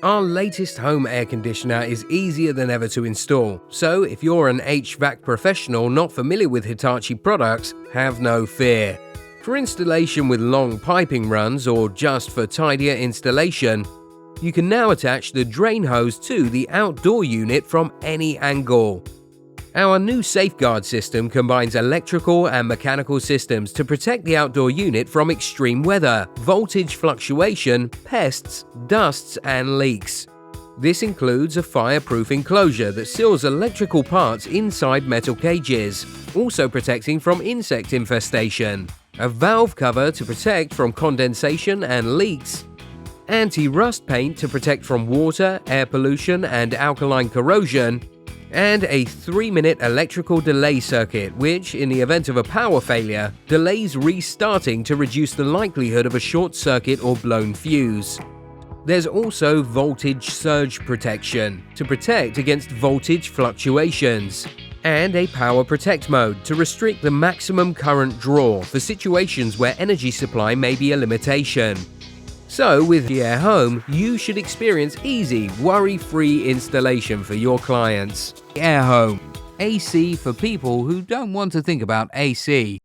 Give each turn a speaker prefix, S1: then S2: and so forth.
S1: Our latest home air conditioner is easier than ever to install, so if you're an HVAC professional not familiar with Hitachi products, have no fear. For installation with long piping runs or just for tidier installation, you can now attach the drain hose to the outdoor unit from any angle. Our new safeguard system combines electrical and mechanical systems to protect the outdoor unit from extreme weather, voltage fluctuation, pests, dusts, and leaks. This includes a fireproof enclosure that seals electrical parts inside metal cages, also protecting from insect infestation, a valve cover to protect from condensation and leaks, anti-rust paint to protect from water, air pollution, and alkaline corrosion, and a 3-minute electrical delay circuit which, in the event of a power failure, delays restarting to reduce the likelihood of a short circuit or blown fuse. There's also voltage surge protection to protect against voltage fluctuations, and a power protect mode to restrict the maximum current draw for situations where energy supply may be a limitation. So with the airHome, you should experience easy, worry-free installation for your clients. airHome, AC for people who don't want to think about AC.